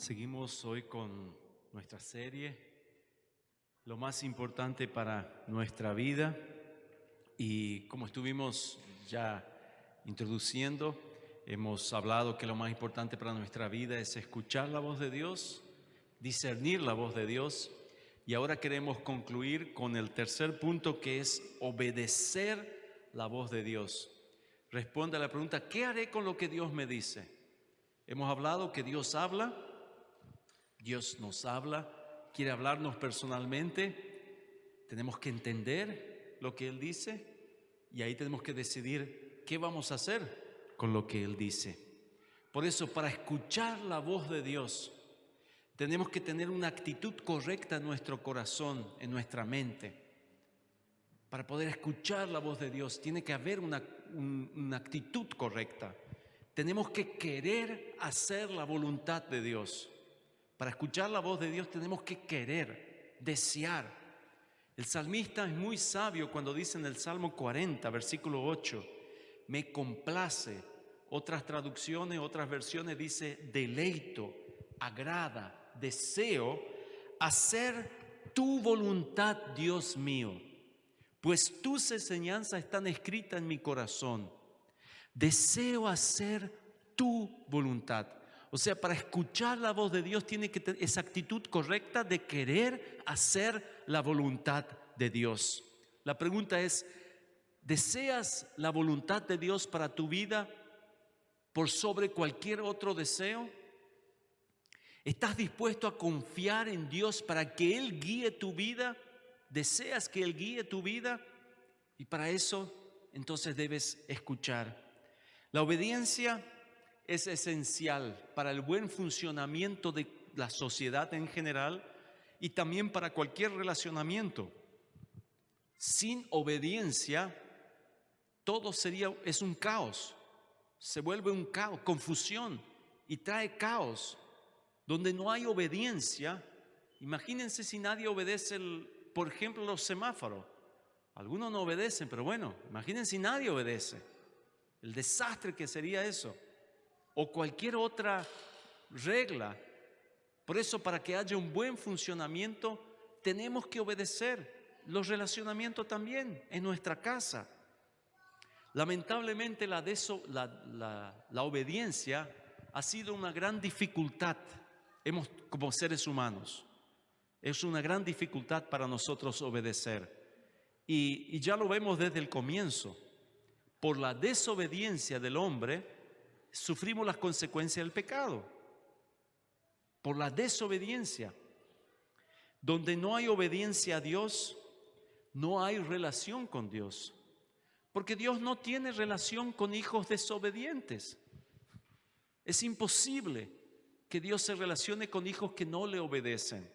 Seguimos hoy con nuestra serie, lo más importante para nuestra vida, y como estuvimos ya introduciendo, hemos hablado que lo más importante para nuestra vida es escuchar la voz de Dios, discernir la voz de Dios, y ahora queremos concluir con el tercer punto, que es obedecer la voz de Dios. Responde a la pregunta, ¿qué haré con lo que Dios me dice? Hemos hablado que Dios habla, Dios nos habla, quiere hablarnos personalmente, tenemos que entender lo que Él dice y ahí tenemos que decidir qué vamos a hacer con lo que Él dice. Por eso, para escuchar la voz de Dios, tenemos que tener una actitud correcta en nuestro corazón, en nuestra mente. Para poder escuchar la voz de Dios, tiene que haber una actitud correcta. Tenemos que querer hacer la voluntad de Dios. Para escuchar la voz de Dios tenemos que querer, desear. El salmista es muy sabio cuando dice en el Salmo 40, versículo 8, me complace. Otras traducciones, otras versiones dice deleito, agrada, deseo hacer tu voluntad, Dios mío, pues tus enseñanzas están escritas en mi corazón. Deseo hacer tu voluntad. O sea, para escuchar la voz de Dios tiene que tener esa actitud correcta de querer hacer la voluntad de Dios. La pregunta es, ¿deseas la voluntad de Dios para tu vida por sobre cualquier otro deseo? ¿Estás dispuesto a confiar en Dios para que Él guíe tu vida? ¿Deseas que Él guíe tu vida? Y para eso, entonces debes escuchar. La obediencia es esencial para el buen funcionamiento de la sociedad en general y también para cualquier relacionamiento. Sin obediencia, todo es un caos. Se vuelve un caos, confusión y trae caos. Donde no hay obediencia, imagínense si nadie obedece, por ejemplo, los semáforos. Algunos no obedecen, pero bueno, imagínense si nadie obedece. El desastre que sería eso. O cualquier otra regla. Por eso, para que haya un buen funcionamiento, tenemos que obedecer. Los relacionamientos también en nuestra casa. Lamentablemente la obediencia ha sido una gran dificultad como seres humanos. Es una gran dificultad para nosotros obedecer. Y ya lo vemos desde el comienzo. Por la desobediencia del hombre, sufrimos las consecuencias del pecado. Por la desobediencia. Donde no hay obediencia a Dios, no hay relación con Dios. Porque Dios no tiene relación con hijos desobedientes. Es imposible que Dios se relacione con hijos que no le obedecen.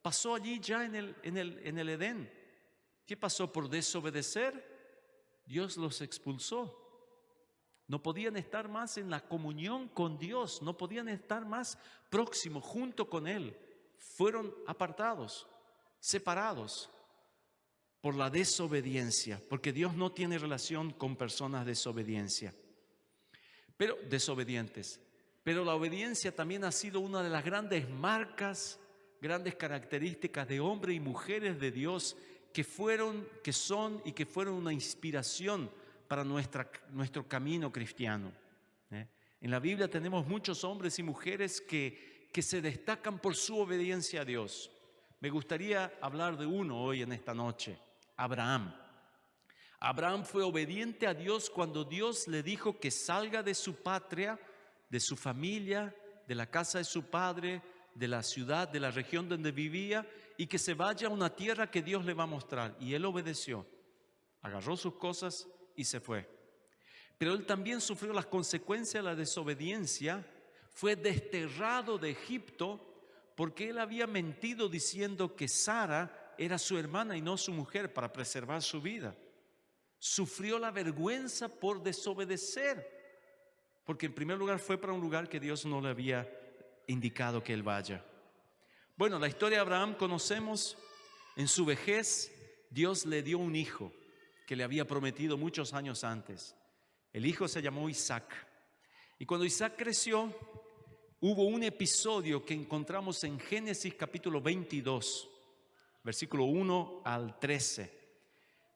Pasó allí ya en el Edén. ¿Qué pasó? Por desobedecer, Dios los expulsó. No podían estar más en la comunión con Dios, no podían estar más próximos junto con Él. Fueron apartados, separados por la desobediencia, porque Dios no tiene relación con personas desobedientes. Pero la obediencia también ha sido una de las grandes marcas, grandes características de hombres y mujeres de Dios que son y que fueron una inspiración para nuestro camino cristiano. En la Biblia tenemos muchos hombres y mujeres que se destacan por su obediencia a Dios. Me gustaría hablar de uno hoy en esta noche, Abraham. Abraham fue obediente a Dios cuando Dios le dijo que salga de su patria, de su familia, de la casa de su padre, de la ciudad, de la región donde vivía, y que se vaya a una tierra que Dios le va a mostrar. Y él obedeció, agarró sus cosas y se fue. Pero él también sufrió las consecuencias de la desobediencia. Fue desterrado de Egipto porque él había mentido diciendo que Sara era su hermana y no su mujer para preservar su vida. Sufrió la vergüenza por desobedecer, porque en primer lugar fue para un lugar que Dios no le había indicado que él vaya. Bueno, la historia de Abraham conocemos. En su vejez Dios le dio un hijo que le había prometido muchos años antes. El hijo se llamó Isaac. Y cuando Isaac creció, hubo un episodio que encontramos en Génesis capítulo 22, versículo 1 al 13,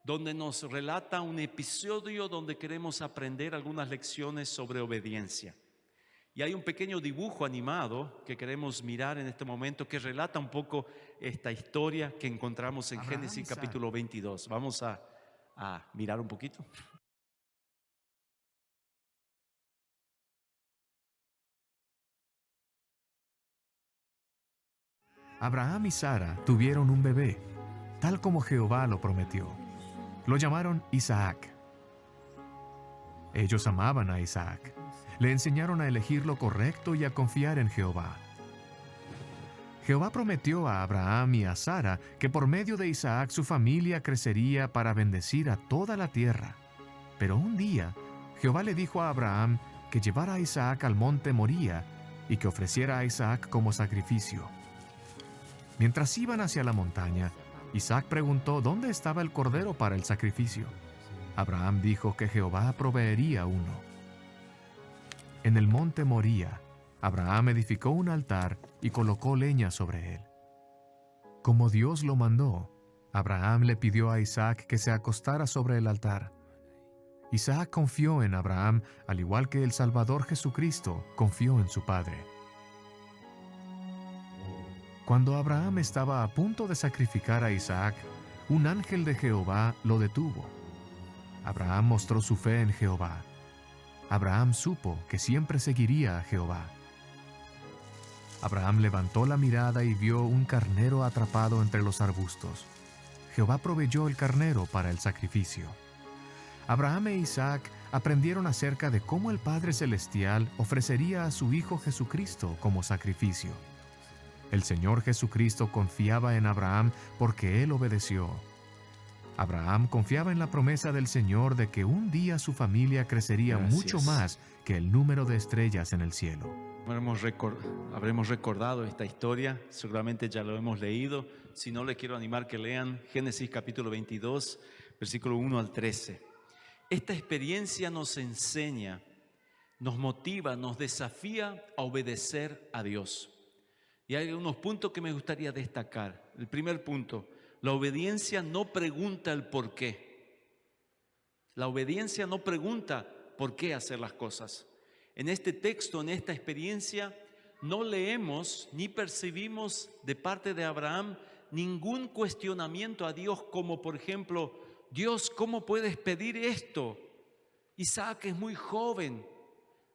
donde nos relata un episodio donde queremos aprender algunas lecciones sobre obediencia. Y hay un pequeño dibujo animado que queremos mirar en este momento que relata un poco esta historia que encontramos en Génesis capítulo 22. Vamos a mirar un poquito. Abraham y Sara tuvieron un bebé, tal como Jehová lo prometió. Lo llamaron Isaac. Ellos amaban a Isaac. Le enseñaron a elegir lo correcto y a confiar en Jehová. Jehová prometió a Abraham y a Sara que por medio de Isaac su familia crecería para bendecir a toda la tierra. Pero un día, Jehová le dijo a Abraham que llevara a Isaac al monte Moría y que ofreciera a Isaac como sacrificio. Mientras iban hacia la montaña, Isaac preguntó dónde estaba el cordero para el sacrificio. Abraham dijo que Jehová proveería uno. En el monte Moría, Abraham edificó un altar y colocó leña sobre él. Como Dios lo mandó, Abraham le pidió a Isaac que se acostara sobre el altar. Isaac confió en Abraham, al igual que el Salvador Jesucristo confió en su Padre. Cuando Abraham estaba a punto de sacrificar a Isaac, un ángel de Jehová lo detuvo. Abraham mostró su fe en Jehová. Abraham supo que siempre seguiría a Jehová. Abraham levantó la mirada y vio un carnero atrapado entre los arbustos. Jehová proveyó el carnero para el sacrificio. Abraham e Isaac aprendieron acerca de cómo el Padre Celestial ofrecería a su Hijo Jesucristo como sacrificio. El Señor Jesucristo confiaba en Abraham porque él obedeció. Abraham confiaba en la promesa del Señor de que un día su familia crecería mucho más que el número de estrellas en el cielo. Habremos recordado esta historia, seguramente ya lo hemos leído. Si no, les quiero animar que lean Génesis capítulo 22, versículo 1 al 13. Esta experiencia nos enseña, nos motiva, nos desafía a obedecer a Dios. Y hay unos puntos que me gustaría destacar. El primer punto, la obediencia no pregunta el por qué. La obediencia no pregunta por qué hacer las cosas. En este texto, en esta experiencia, no leemos ni percibimos de parte de Abraham ningún cuestionamiento a Dios como, por ejemplo, Dios, ¿cómo puedes pedir esto? Isaac es muy joven.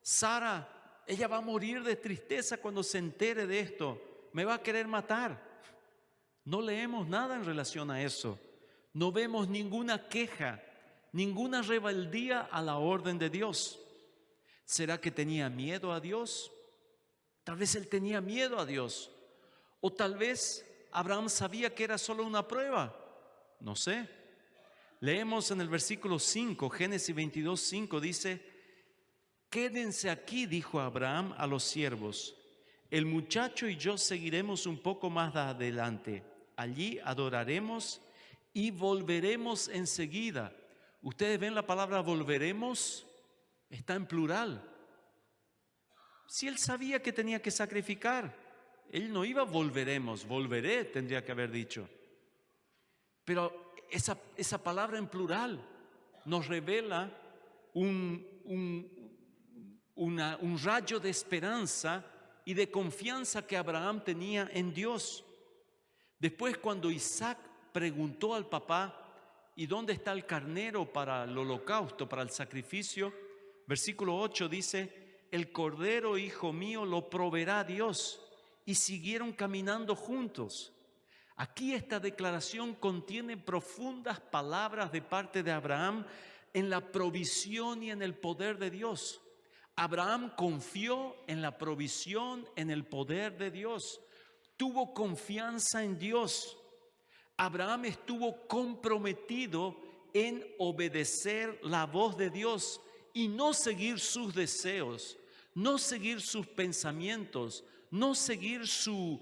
Sara, ella va a morir de tristeza cuando se entere de esto. Me va a querer matar. No leemos nada en relación a eso. No vemos ninguna queja, ninguna rebeldía a la orden de Dios. ¿Será que tenía miedo a Dios? Tal vez él tenía miedo a Dios. O tal vez Abraham sabía que era solo una prueba. No sé. Leemos en el versículo 5, Génesis 22, 5, dice: quédense aquí, dijo Abraham a los siervos. El muchacho y yo seguiremos un poco más adelante. Allí adoraremos y volveremos enseguida. Ustedes ven la palabra volveremos, está en plural. Si él sabía que tenía que sacrificar, él no iba volveremos, volveré tendría que haber dicho. Pero esa palabra en plural nos revela un rayo de esperanza y de confianza que Abraham tenía en Dios. Después, cuando Isaac preguntó al papá: ¿y dónde está el carnero para el holocausto, para el sacrificio? Versículo 8 dice: el cordero, hijo mío, lo proveerá Dios. Y siguieron caminando juntos. Aquí esta declaración contiene profundas palabras de parte de Abraham en la provisión y en el poder de Dios. Abraham confió en la provisión, en el poder de Dios. Tuvo confianza en Dios. Abraham estuvo comprometido en obedecer la voz de Dios y no seguir sus deseos, no seguir sus pensamientos, no seguir su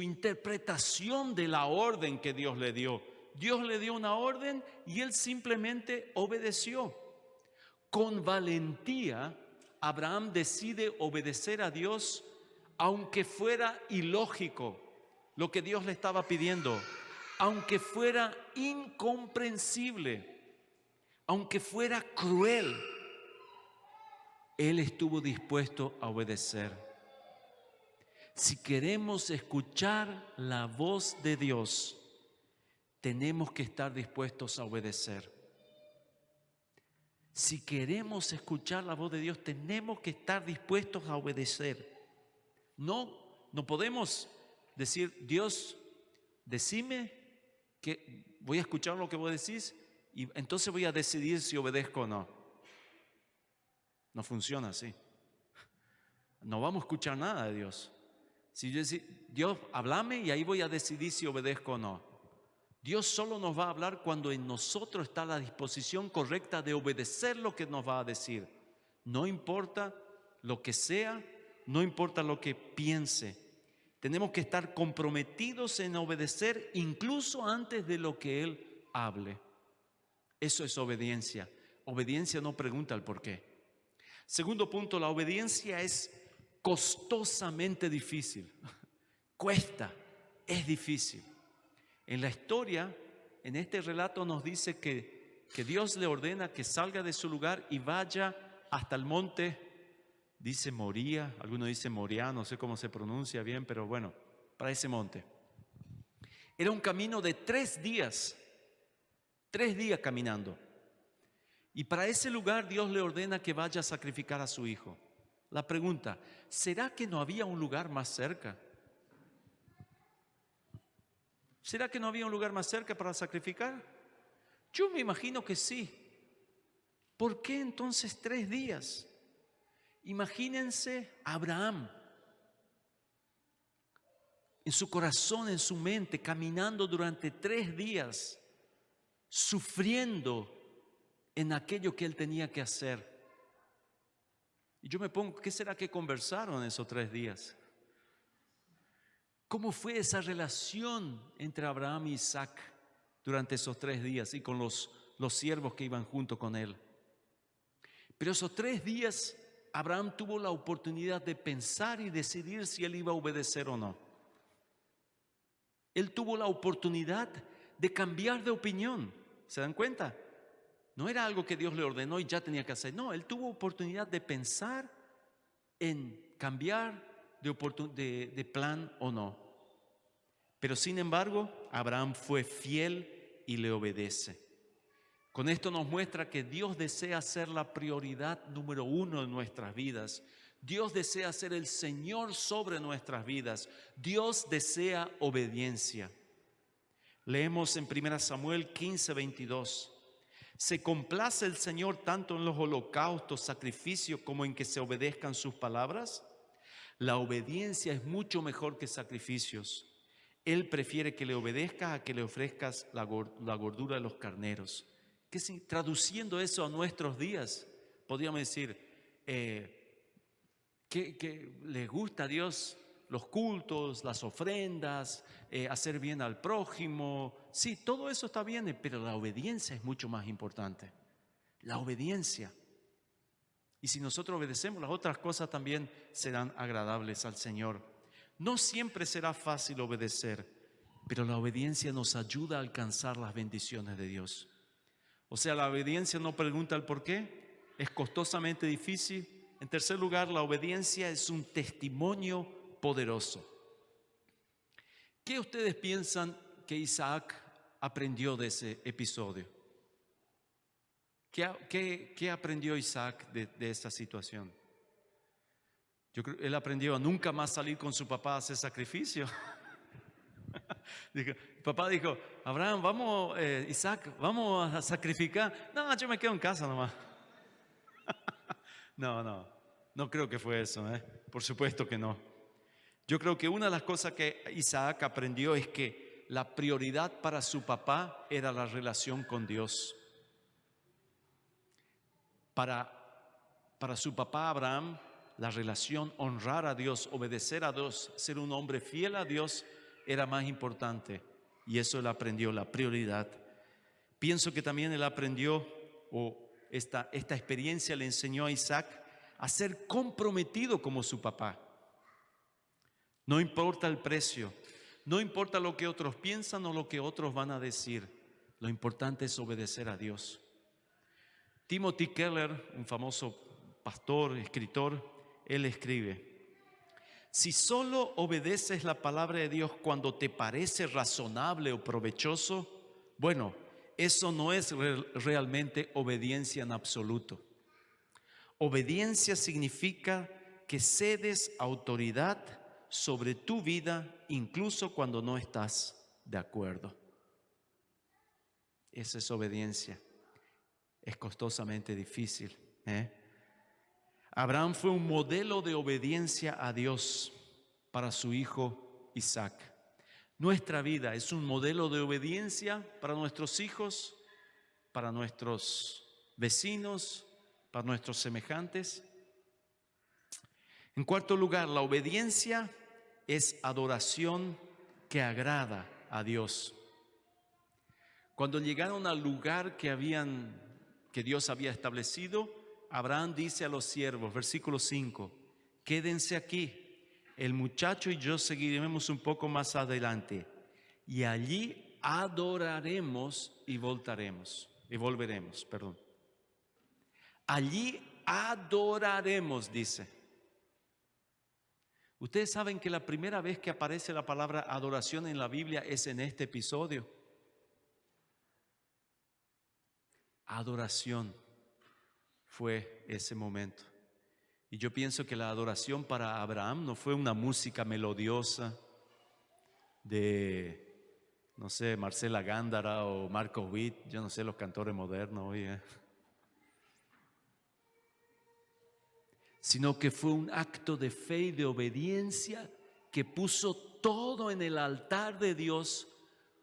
interpretación de la orden que Dios le dio. Dios le dio una orden y él simplemente obedeció. Con valentía, Abraham decide obedecer a Dios aunque fuera ilógico lo que Dios le estaba pidiendo, aunque fuera incomprensible, aunque fuera cruel, Él estuvo dispuesto a obedecer. Si queremos escuchar la voz de Dios, tenemos que estar dispuestos a obedecer. Si queremos escuchar la voz de Dios, tenemos que estar dispuestos a obedecer. No podemos decir, Dios, decime que voy a escuchar lo que vos decís y entonces voy a decidir si obedezco o no. No funciona así. No vamos a escuchar nada de Dios. Si yo decir, Dios, háblame y ahí voy a decidir si obedezco o no. Dios solo nos va a hablar cuando en nosotros está la disposición correcta de obedecer lo que nos va a decir. No importa lo que sea, no importa lo que piense. Tenemos que estar comprometidos en obedecer incluso antes de lo que Él hable. Eso es obediencia. Obediencia no pregunta el por qué. Segundo punto, la obediencia es costosamente difícil. Cuesta, es difícil. En la historia, en este relato nos dice que Dios le ordena que salga de su lugar y vaya hasta el monte, dice Moría, algunos dicen Moria, no sé cómo se pronuncia bien, pero bueno, para ese monte. Era un camino de 3 días caminando. Y para ese lugar Dios le ordena que vaya a sacrificar a su hijo. La pregunta, ¿será que no había un lugar más cerca? ¿Será que no había un lugar más cerca para sacrificar? Yo me imagino que sí. ¿Por qué entonces 3 días? Imagínense a Abraham en su corazón, en su mente, caminando durante 3 días, sufriendo en aquello que él tenía que hacer. Y yo me pongo, ¿qué será que conversaron esos 3 días? ¿Cómo fue esa relación entre Abraham y Isaac durante esos 3 días y con los siervos que iban junto con él? Pero esos 3 días Abraham tuvo la oportunidad de pensar y decidir si él iba a obedecer o no. Él tuvo la oportunidad de cambiar de opinión. ¿Se dan cuenta? No era algo que Dios le ordenó y ya tenía que hacer. No, él tuvo oportunidad de pensar en cambiar de plan o no. Pero sin embargo, Abraham fue fiel y le obedece. Con esto nos muestra que Dios desea ser la prioridad número 1 en nuestras vidas. Dios desea ser el Señor sobre nuestras vidas. Dios desea obediencia. Leemos en 1 Samuel 15:22. ¿Se complace el Señor tanto en los holocaustos, sacrificios, como en que se obedezcan sus palabras? La obediencia es mucho mejor que sacrificios. Él prefiere que le obedezcas a que le ofrezcas la gordura de los carneros. Traduciendo eso a nuestros días, podríamos decir que le gusta a Dios los cultos, las ofrendas, hacer bien al prójimo. Sí, todo eso está bien, pero la obediencia es mucho más importante. La obediencia. Y si nosotros obedecemos, las otras cosas también serán agradables al Señor. No siempre será fácil obedecer, pero la obediencia nos ayuda a alcanzar las bendiciones de Dios. O sea, la obediencia no pregunta el por qué, es costosamente difícil. En tercer lugar, la obediencia es un testimonio poderoso. ¿Qué ustedes piensan que Isaac aprendió de ese episodio? ¿Qué aprendió Isaac de esta situación? Yo creo que él aprendió a nunca más salir con su papá a hacer sacrificio. Papá dijo, Abraham, vamos, Isaac, vamos a sacrificar. No, yo me quedo en casa nomás. No creo que fue eso, Por supuesto que no. Yo creo que una de las cosas que Isaac aprendió es que la prioridad para su papá era la relación con Dios. Para su papá Abraham, la relación, honrar a Dios, obedecer a Dios, ser un hombre fiel a Dios era más importante. Y eso él aprendió, la prioridad. Pienso que también él aprendió, esta experiencia le enseñó a Isaac a ser comprometido como su papá. No importa el precio, no importa lo que otros piensan o lo que otros van a decir. Lo importante es obedecer a Dios. Timothy Keller, un famoso pastor, escritor, él escribe: si solo obedeces la palabra de Dios cuando te parece razonable o provechoso, bueno, eso no es realmente obediencia en absoluto. Obediencia significa que cedes autoridad sobre tu vida incluso cuando no estás de acuerdo. Esa es obediencia. Es costosamente difícil, Abraham fue un modelo de obediencia a Dios para su hijo Isaac. Nuestra vida es un modelo de obediencia para nuestros hijos, para nuestros vecinos, para nuestros semejantes. En cuarto lugar, la obediencia es adoración que agrada a Dios. Cuando llegaron al lugar que Dios había establecido, Abraham dice a los siervos, versículo 5, quédense aquí, el muchacho y yo seguiremos un poco más adelante, y allí adoraremos y volveremos. Allí adoraremos, dice. Ustedes saben que la primera vez que aparece la palabra adoración en la Biblia es en este episodio. Adoración fue ese momento. Y yo pienso que la adoración para Abraham no fue una música melodiosa de, no sé, Marcela Gándara o Marcos Witt, yo no sé, los cantores modernos hoy, sino que fue un acto de fe y de obediencia que puso todo en el altar de Dios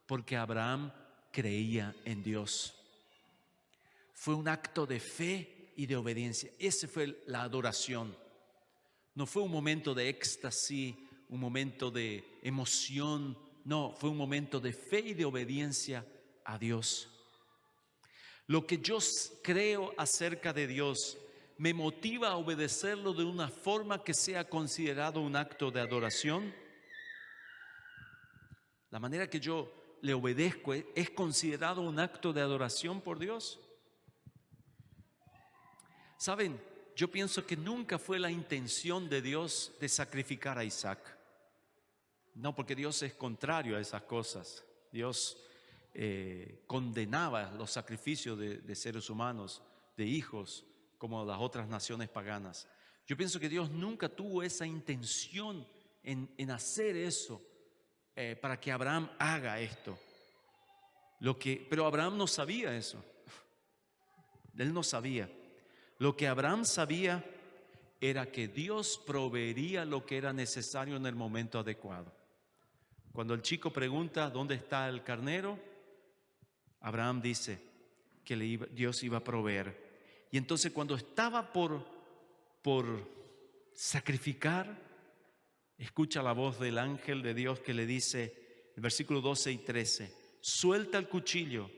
porque Abraham creía en Dios. Fue un acto de fe y de obediencia. Esa fue la adoración. No fue un momento de éxtasis, un momento de emoción. No, fue un momento de fe y de obediencia a Dios. Lo que yo creo acerca de Dios me motiva a obedecerlo de una forma que sea considerado un acto de adoración. La manera que yo le obedezco es considerado un acto de adoración por Dios. Saben, yo pienso que nunca fue la intención de Dios de sacrificar a Isaac. No, porque Dios es contrario a esas cosas. Dios condenaba los sacrificios de seres humanos, de hijos, como las otras naciones paganas. Yo pienso que Dios nunca tuvo esa intención en hacer eso para que Abraham haga esto. Pero Abraham no sabía eso. Él no sabía. Lo que Abraham sabía era que Dios proveería lo que era necesario en el momento adecuado. Cuando el chico pregunta dónde está el carnero, Abraham dice que Dios iba a proveer. Y entonces cuando estaba por sacrificar, escucha la voz del ángel de Dios que le dice, en versículos 12 y 13, suelta el cuchillo,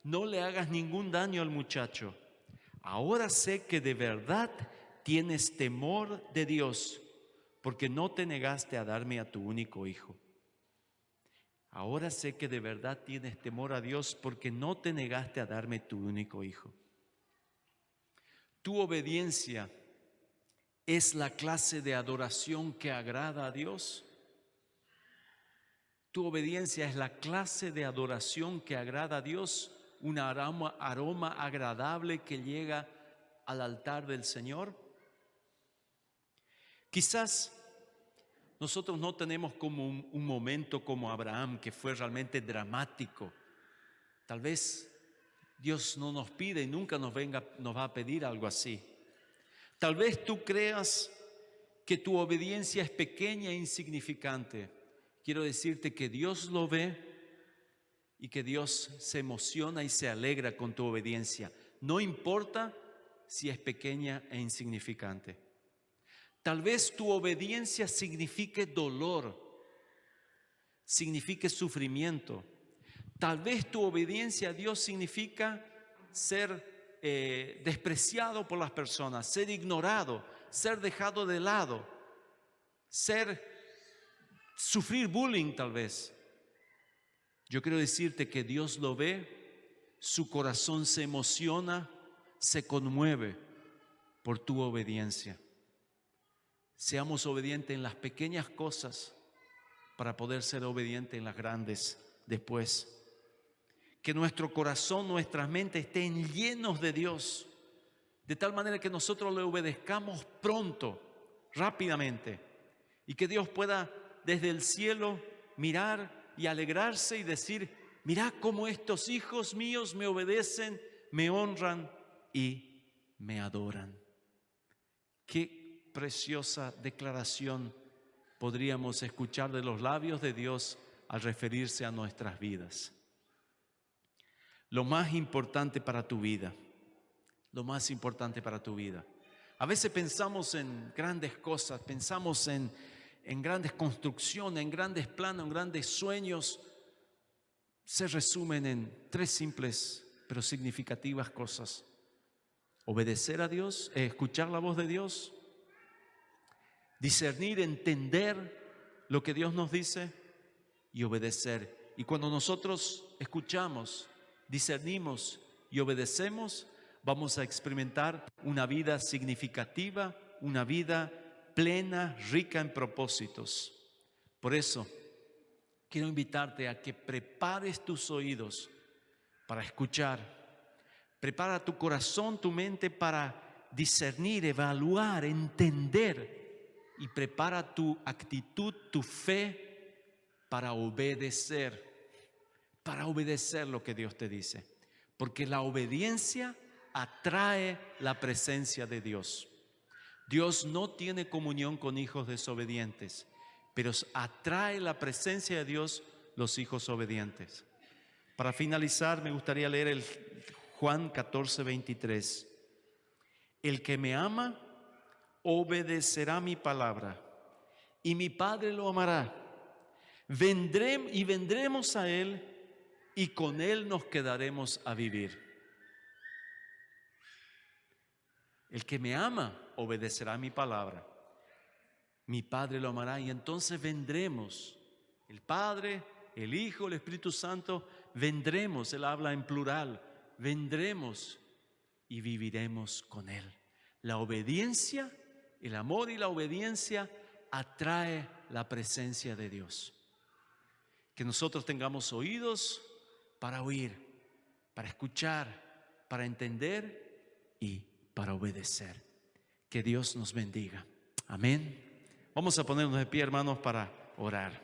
no le hagas ningún daño al muchacho. Ahora sé que de verdad tienes temor de Dios, porque no te negaste a darme a tu único hijo. Ahora sé que de verdad tienes temor a Dios, porque no te negaste a darme tu único hijo. Tu obediencia es la clase de adoración que agrada a Dios. Tu obediencia es la clase de adoración que agrada a Dios. Un aroma agradable que llega al altar del Señor. Quizás nosotros no tenemos como un momento como Abraham que fue realmente dramático. Tal vez Dios no nos pide y nunca nos va a pedir algo así. Tal vez tú creas que tu obediencia es pequeña e insignificante. Quiero decirte que Dios lo ve y que Dios se emociona y se alegra con tu obediencia. No importa si es pequeña e insignificante. Tal vez tu obediencia signifique dolor, signifique sufrimiento. Tal vez tu obediencia a Dios significa ser despreciado por las personas, ser ignorado, ser dejado de lado, ser sufrir bullying tal vez. Yo quiero decirte que Dios lo ve, su corazón se emociona, se conmueve por tu obediencia. Seamos obedientes en las pequeñas cosas para poder ser obedientes en las grandes después. Que nuestro corazón, nuestras mentes estén llenos de Dios, de tal manera que nosotros le obedezcamos pronto, rápidamente, y que Dios pueda desde el cielo mirar y alegrarse y decir: mirá cómo estos hijos míos me obedecen, me honran y me adoran. Qué preciosa declaración podríamos escuchar de los labios de Dios al referirse a nuestras vidas. Lo más importante para tu vida, lo más importante para tu vida. A veces pensamos en grandes cosas, pensamos en grandes construcciones, en grandes planos, en grandes sueños. Se resumen en 3 simples pero significativas cosas: obedecer a Dios, escuchar la voz de Dios, discernir, entender lo que Dios nos dice y obedecer. Y cuando nosotros escuchamos, discernimos y obedecemos, vamos a experimentar una vida significativa, una vida plena, rica en propósitos. Por eso, quiero invitarte a que prepares tus oídos para escuchar. Prepara tu corazón, tu mente para discernir, evaluar, entender. Y prepara tu actitud, tu fe para obedecer lo que Dios te dice. Porque la obediencia atrae la presencia de Dios. Dios no tiene comunión con hijos desobedientes, pero atrae la presencia de Dios los hijos obedientes. Para finalizar, me gustaría leer el Juan 14:23. El que me ama obedecerá mi palabra, y mi Padre lo amará. Vendremos a Él, y con Él nos quedaremos a vivir. El que me ama obedecerá mi palabra. Mi Padre lo amará, y entonces vendremos. El Padre, el Hijo, el Espíritu Santo, vendremos. Él habla en plural. Vendremos y viviremos con Él. La obediencia, el amor y la obediencia atrae la presencia de Dios. Que nosotros tengamos oídos para oír, para escuchar, para entender y para obedecer. Que Dios nos bendiga. Amén. Vamos a ponernos de pie, hermanos, para orar.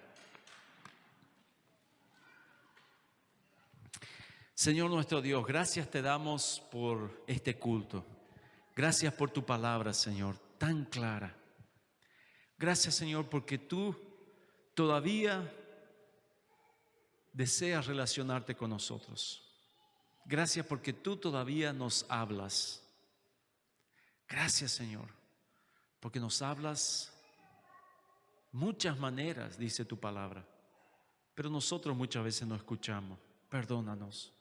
Señor nuestro Dios, gracias te damos por este culto. Gracias por tu palabra, Señor, tan clara. Gracias, Señor, porque tú todavía deseas relacionarte con nosotros. Gracias porque tú todavía nos hablas. Gracias, Señor, porque nos hablas muchas maneras, dice tu palabra, pero nosotros muchas veces no escuchamos. Perdónanos.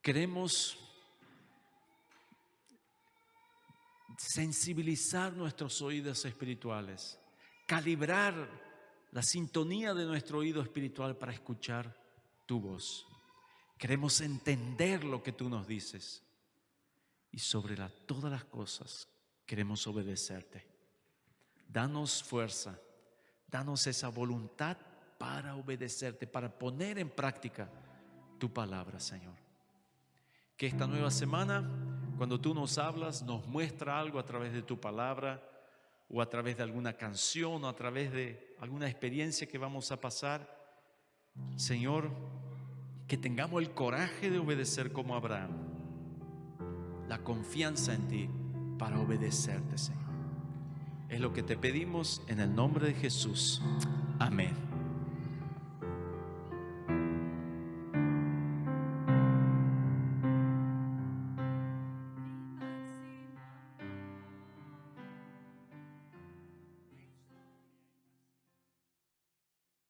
Queremos sensibilizar nuestros oídos espirituales, calibrar la sintonía de nuestro oído espiritual para escuchar tu voz. Queremos entender lo que tú nos dices y sobre todas las cosas queremos obedecerte. Danos fuerza, danos esa voluntad para obedecerte, para poner en práctica tu palabra, Señor. Que esta nueva semana, cuando tú nos hablas, nos muestra algo a través de tu palabra, o a través de alguna canción, o a través de alguna experiencia que vamos a pasar. Señor, que tengamos el coraje de obedecer como Abraham, la confianza en ti para obedecerte, Señor. Es lo que te pedimos en el nombre de Jesús. Amén.